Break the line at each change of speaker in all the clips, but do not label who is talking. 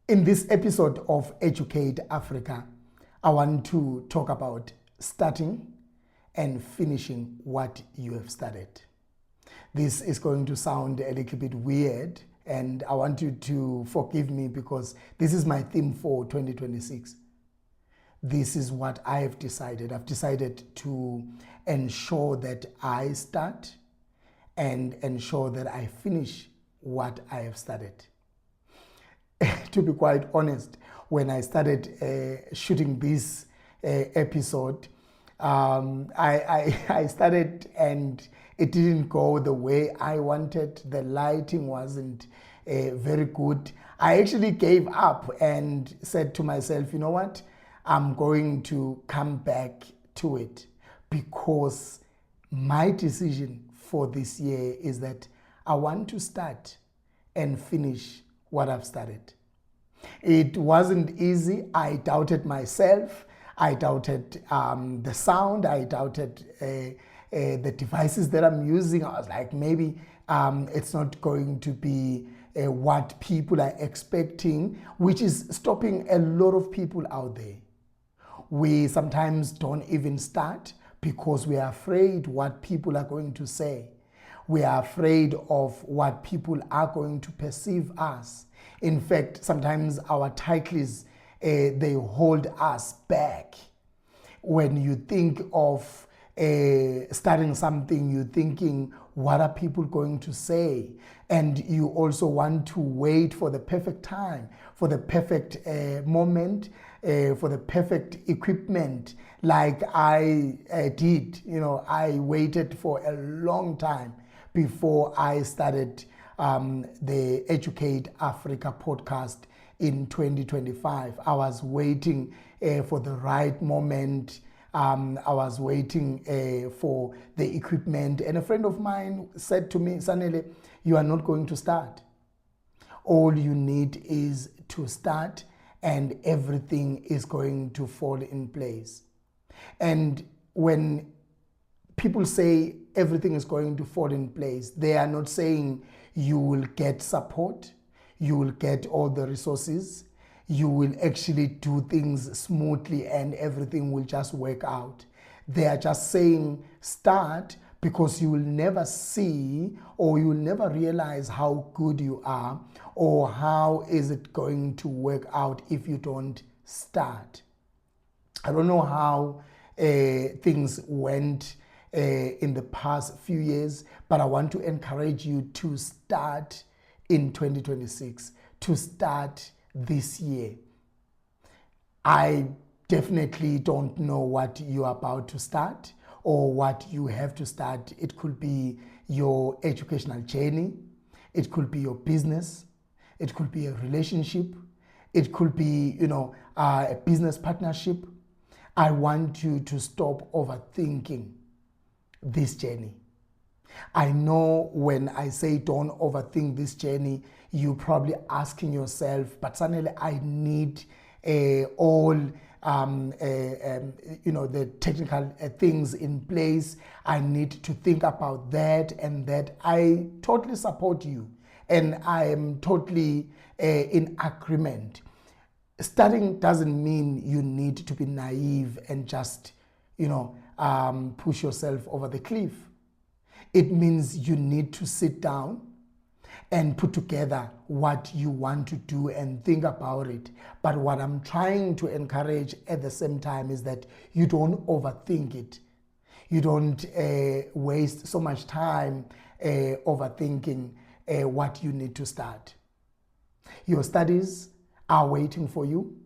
In this episode of Educate Africa, I want to talk about starting and finishing what you have started. This is going to sound a little bit weird, and I want you to forgive me because this is my theme for 2026. This is what I have decided. I've decided to ensure that I start and ensure that I finish what I have started. To be quite honest, when I started shooting this episode, I started and it didn't go the way I wanted. The lighting wasn't very good. I actually gave up and said to myself, you know what? I'm going to come back to it because my decision for this year is that I want to start and finish what I've started. It wasn't easy. I doubted myself. I doubted the sound. I doubted the devices that I'm using. I was like, maybe it's not going to be what people are expecting, which is stopping a lot of people out there. We sometimes don't even start because we are afraid what people are going to say. We are afraid of what people are going to perceive us. In fact, sometimes our titles, they hold us back. When you think of starting something, you're thinking, what are people going to say? And you also want to wait for the perfect time, for the perfect moment, for the perfect equipment, like I did. I waited for a long time before I started the Educate Africa podcast in 2025. I was waiting for the right moment. I was waiting for the equipment. And a friend of mine said to me, Sanele, you are not going to start. All you need is to start and everything is going to fall in place. And when people say everything is going to fall in place, they are not saying you will get support, you will get all the resources, you will actually do things smoothly and everything will just work out. They are just saying start because you will never see or you will never realize how good you are or how is it going to work out if you don't start. I don't know how things went in the past few years, but I want to encourage you to start in 2026, to start this year. I definitely don't know what you're about to start or what you have to start. It could be your educational journey, it could be your business, it could be a relationship, it could be, a business partnership. I want you to stop overthinking this journey. I know when I say don't overthink this journey, you're probably asking yourself, but suddenly I need all the technical things in place. I need to think about that and that. I totally support you and I am totally in agreement. Starting doesn't mean you need to be naive and just, push yourself over the cliff. It means you need to sit down and put together what you want to do and think about it. But what I'm trying to encourage at the same time is that you don't overthink it. You don't waste so much time overthinking what you need to start. Your studies are waiting for you.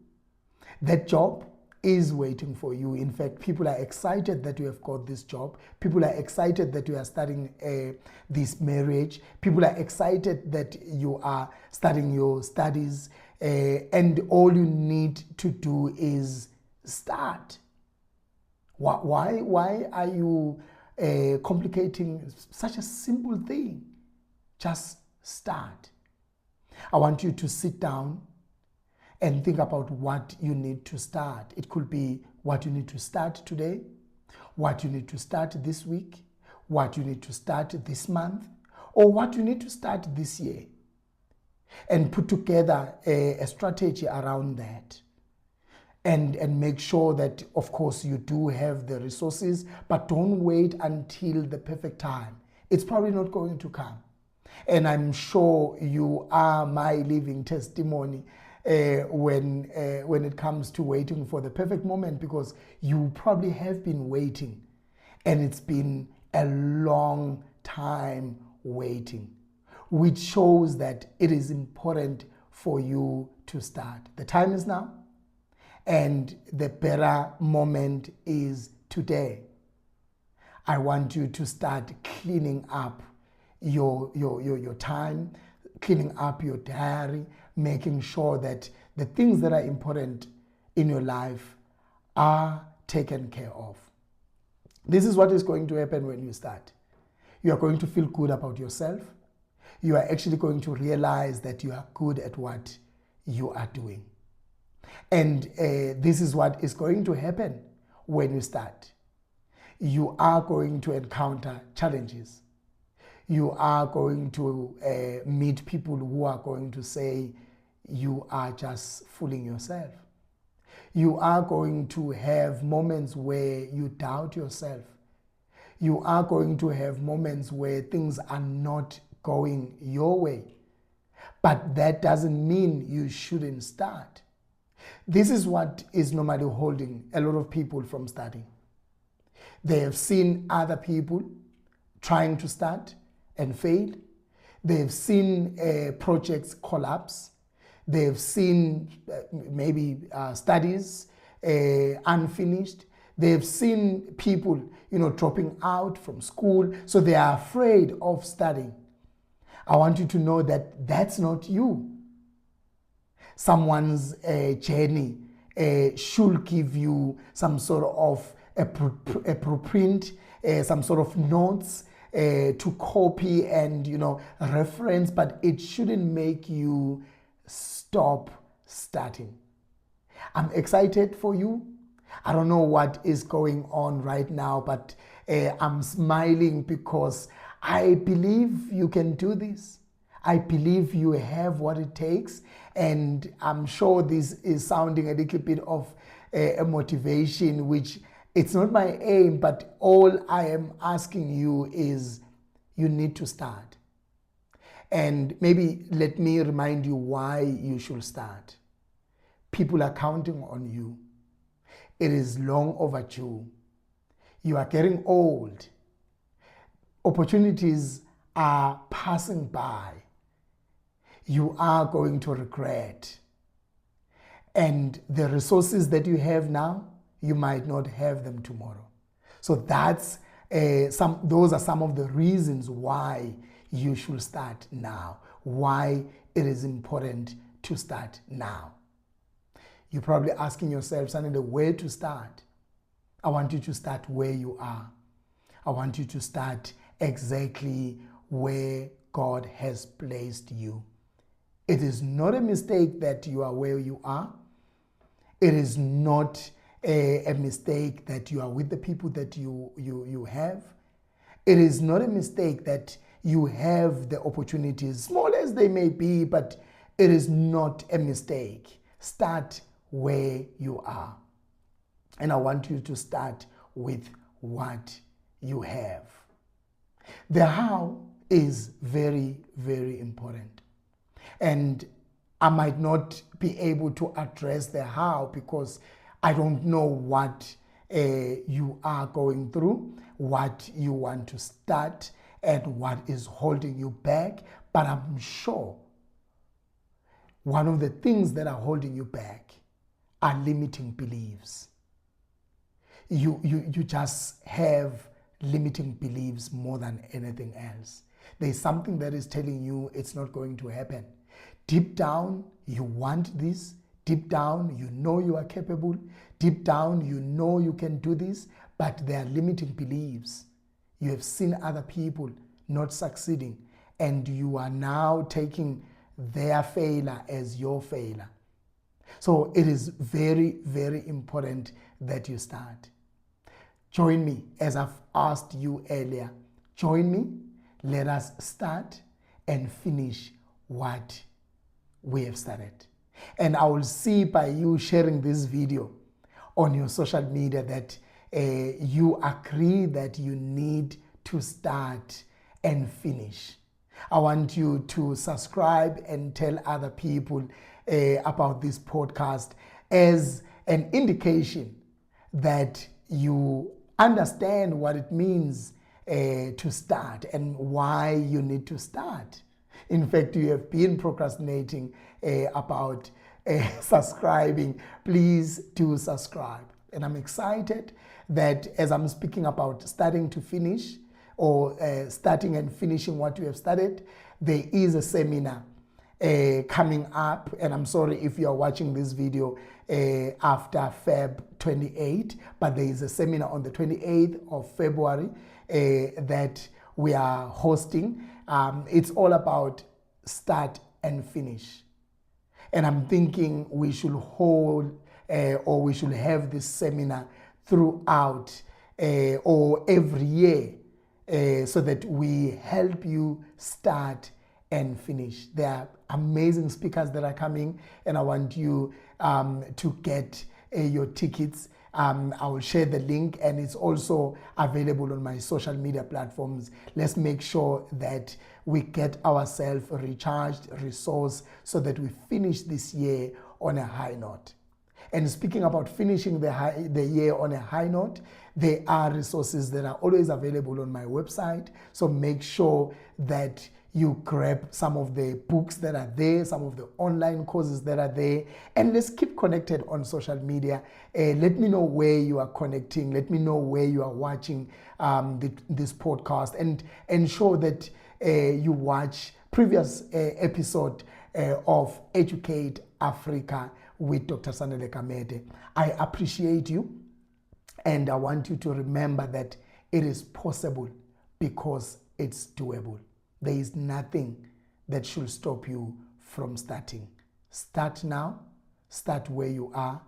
That job is waiting for you. In fact, people are excited that you have got this job. People are excited that you are starting this marriage. People are excited that you are starting your studies. And all you need to do is start. Why are you complicating such a simple thing? Just start. I want you to sit down and think about what you need to start. It could be what you need to start today, what you need to start this week, what you need to start this month, or what you need to start this year. and put together a strategy around that. And make sure that, of course, you do have the resources, but don't wait until the perfect time. It's probably not going to come. And I'm sure you are my living testimony when it comes to waiting for the perfect moment, because you probably have been waiting, and it's been a long time waiting, which shows that it is important for you to start. The time is now, and the better moment is today. I want you to start cleaning up your time, cleaning up your diary, making sure that the things that are important in your life are taken care of. This is what is going to happen when you start. You are going to feel good about yourself. You are actually going to realize that you are good at what you are doing. And this is what is going to happen when you start. You are going to encounter challenges. You are going to meet people who are going to say you are just fooling yourself. You are going to have moments where you doubt yourself. You are going to have moments where things are not going your way. But that doesn't mean you shouldn't start. This is what is normally holding a lot of people from starting. They have seen other people trying to start and fail. They've seen projects collapse. They've seen maybe studies unfinished. They've seen people, dropping out from school, so they are afraid of studying. I want you to know that that's not you. Someone's journey should give you some sort of a blueprint, some sort of notes to copy and reference, but it shouldn't make you stop starting. I'm excited for you. I don't know what is going on right now, but I'm smiling because I believe you can do this. I believe you have what it takes, and I'm sure this is sounding a little bit of a motivation, which it's not my aim, but all I am asking you is you need to start. And maybe let me remind you why you should start. People are counting on you. It is long overdue. You are getting old. Opportunities are passing by. You are going to regret. And the resources that you have now, you might not have them tomorrow. So those are some of the reasons why you should start now, why it is important to start now. You're probably asking yourself, Sanele, where to start? I want you to start where you are. I want you to start exactly where God has placed you. It is not a mistake that you are where you are. It is not a mistake that you are with the people that you have. It is not a mistake that you have the opportunities, small as they may be, but it is not a mistake. Start where you are. And I want you to start with what you have. The how is very, very important. And I might not be able to address the how because I don't know what you are going through, what you want to start, and what is holding you back. But I'm sure one of the things that are holding you back are limiting beliefs. You just have limiting beliefs more than anything else. There's something that is telling you it's not going to happen. Deep down, you want this. Deep down, you know you are capable. Deep down, you know you can do this, but there are limiting beliefs. You have seen other people not succeeding, and you are now taking their failure as your failure. So it is very, very important that you start. Join me, as I've asked you earlier. Join me. Let us start and finish what we have started. And I will see by you sharing this video on your social media that you agree that you need to start and finish. I want you to subscribe and tell other people about this podcast as an indication that you understand what it means to start and why you need to start. In fact, you have been procrastinating about subscribing. Please do subscribe. And I'm excited that as I'm speaking about starting to finish or starting and finishing what you have started, there is a seminar coming up. And I'm sorry if you are watching this video after Feb 28, but there is a seminar on the 28th of February that we are hosting. It's all about start and finish. And I'm thinking we should hold or we should have this seminar throughout or every year so that we help you start and finish. There are amazing speakers that are coming, and I want you to get your tickets. I will share the link, and it's also available on my social media platforms. Let's make sure that we get ourselves recharged, resourced, so that we finish this year on a high note. And speaking about finishing the year on a high note, there are resources that are always available on my website. So make sure that you grab some of the books that are there, some of the online courses that are there, and let's keep connected on social media. Let me know where you are connecting. Let me know where you are watching this podcast, and ensure that you watch previous episode of Educate Africa with Dr. Sanele Kamete. I appreciate you, and I want you to remember that it is possible because it's doable. There is nothing that should stop you from starting. Start now, start where you are,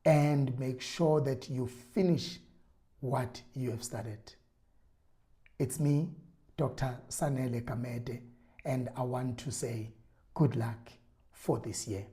and make sure that you finish what you have started. It's me, Dr. Sanele Kamete, and I want to say good luck for this year.